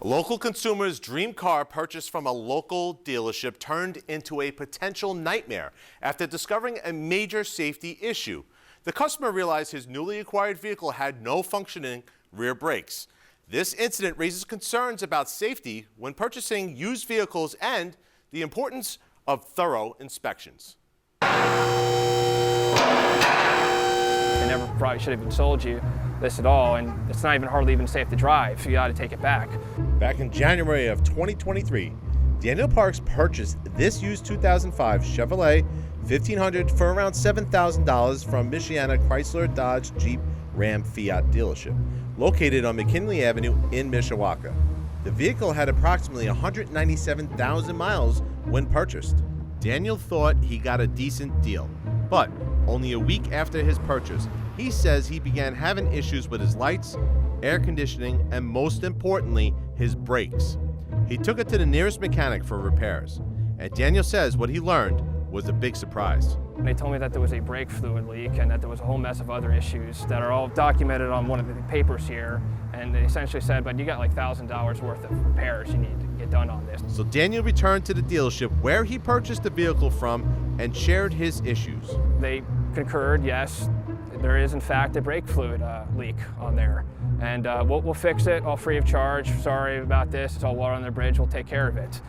A local consumer's dream car purchased from a local dealership turned into a potential nightmare after discovering a major safety issue. The customer realized his newly acquired vehicle had no functioning rear brakes. This incident raises concerns about safety when purchasing used vehicles and the importance of thorough inspections. They never probably should have even sold you this at all, and it's not even hardly even safe to drive, so you got to take it back. Back in January of 2023, Daniel Parks purchased this used 2005 Chevrolet 1500 for around $7,000 from Michiana Chrysler Dodge Jeep Ram Fiat dealership, located on McKinley Avenue in Mishawaka. The vehicle had approximately 197,000 miles when purchased. Daniel thought he got a decent deal, but only a week after his purchase, he says he began having issues with his lights, air conditioning, and most importantly, his brakes. He took it to the nearest mechanic for repairs, and Daniel says what he learned was a big surprise. They told me that there was a brake fluid leak and that there was a whole mess of other issues that are all documented on one of the papers here, and they essentially said, but you got like $1,000 worth of repairs you need to get done on this. So Daniel returned to the dealership where he purchased the vehicle from and shared his issues. They concurred, yes, there is in fact a brake fluid leak on there, and we'll fix it all free of charge. Sorry about this, it's all water on the bridge, we'll take care of it.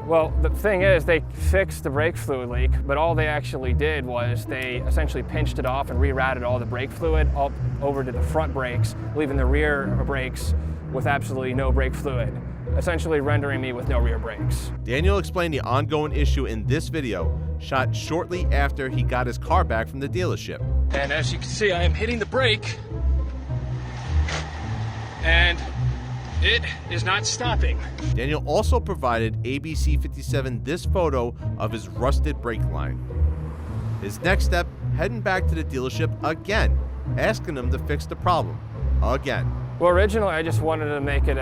Well, the thing is, they fixed the brake fluid leak, but all they actually did was they essentially pinched it off and rerouted all the brake fluid up over to the front brakes, leaving the rear brakes with absolutely no brake fluid, essentially rendering me with no rear brakes. Daniel explained the ongoing issue in this video, shot shortly after he got his car back from the dealership. And as you can see, I am hitting the brake, and it is not stopping. Daniel also provided ABC 57 this photo of his rusted brake line. His next step, heading back to the dealership again, asking them to fix the problem again. Well, originally I just wanted to make it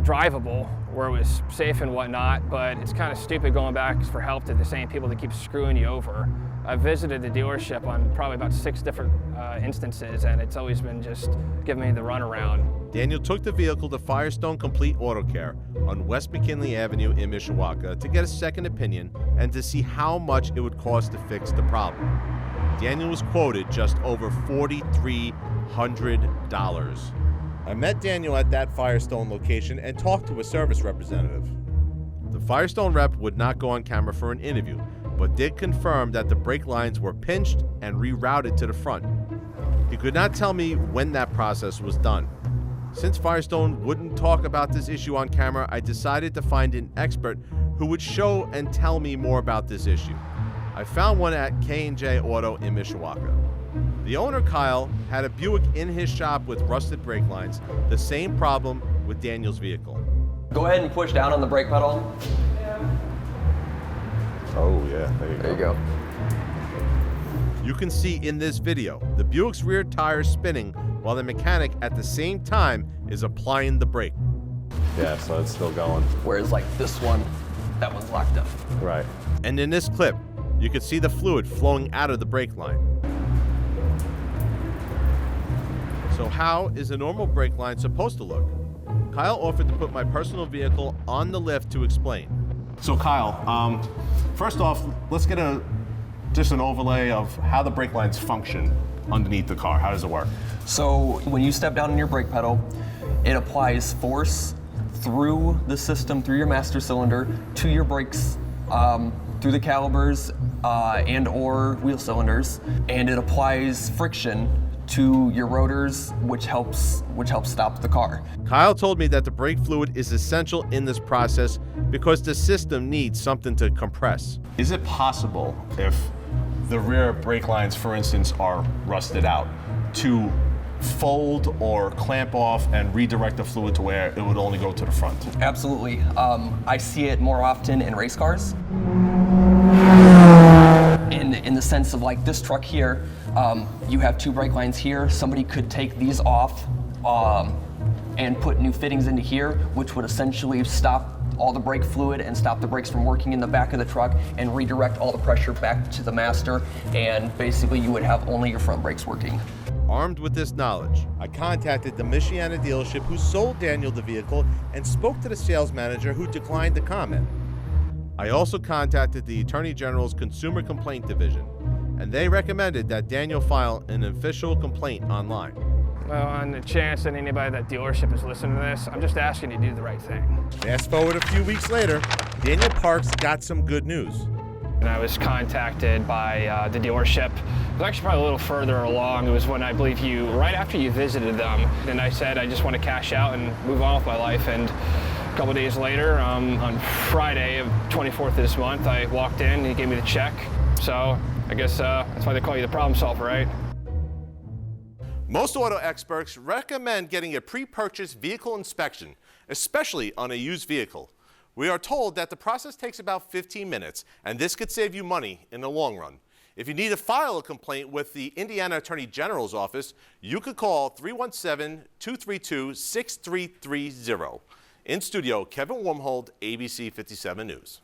drivable, where it was safe and whatnot, but it's kind of stupid going back for help to the same people that keep screwing you over. I visited the dealership on probably about 6 different instances, and it's always been just giving me the runaround. Daniel took the vehicle to Firestone Complete Auto Care on West McKinley Avenue in Mishawaka to get a second opinion and to see how much it would cost to fix the problem. Daniel was quoted just over $4,300. I met Daniel at that Firestone location and talked to a service representative. The Firestone rep would not go on camera for an interview, but did confirm that the brake lines were pinched and rerouted to the front. He could not tell me when that process was done. Since Firestone wouldn't talk about this issue on camera, I decided to find an expert who would show and tell me more about this issue. I found one at K&J Auto in Mishawaka. The owner, Kyle, had a Buick in his shop with rusted brake lines, the same problem with Daniel's vehicle. Go ahead and push down on the brake pedal. Oh yeah, There you go. You can see in this video the Buick's rear tire spinning while the mechanic at the same time is applying the brake. Yeah, so it's still going. Whereas like this one, that one's locked up. Right. And in this clip, you can see the fluid flowing out of the brake line. So how is a normal brake line supposed to look? Kyle offered to put my personal vehicle on the lift to explain. So Kyle, first off, let's get just an overlay of how the brake lines function underneath the car. How does it work? So when you step down on your brake pedal, it applies force through the system, through your master cylinder, to your brakes, through the calipers and or wheel cylinders, and it applies friction to your rotors, which helps stop the car. Kyle told me that the brake fluid is essential in this process because the system needs something to compress. Is it possible, if the rear brake lines, for instance, are rusted out, to fold or clamp off and redirect the fluid to where it would only go to the front? Absolutely. I see it more often in race cars. In the sense of like this truck here, you have 2 brake lines here. Somebody could take these off and put new fittings into here, which would essentially stop all the brake fluid and stop the brakes from working in the back of the truck and redirect all the pressure back to the master, and basically you would have only your front brakes working. Armed with this knowledge, I contacted the Michiana dealership who sold Daniel the vehicle and spoke to the sales manager who declined to comment. I also contacted the Attorney General's Consumer Complaint Division, and they recommended that Daniel file an official complaint online. Well, on the chance that anybody at that dealership is listening to this, I'm just asking you to do the right thing. Fast forward a few weeks later, Daniel Parks got some good news. And I was contacted by the dealership. It was actually probably a little further along. It was when I believe right after you visited them. And I said, I just want to cash out and move on with my life. And a couple days later, on Friday of 24th of this month, I walked in and he gave me the check. So I guess that's why they call you the problem solver, right? Most auto experts recommend getting a pre-purchase vehicle inspection, especially on a used vehicle. We are told that the process takes about 15 minutes, and this could save you money in the long run. If you need to file a complaint with the Indiana Attorney General's office, you could call 317-232-6330. In studio, Kevin Wormhold, ABC 57 News.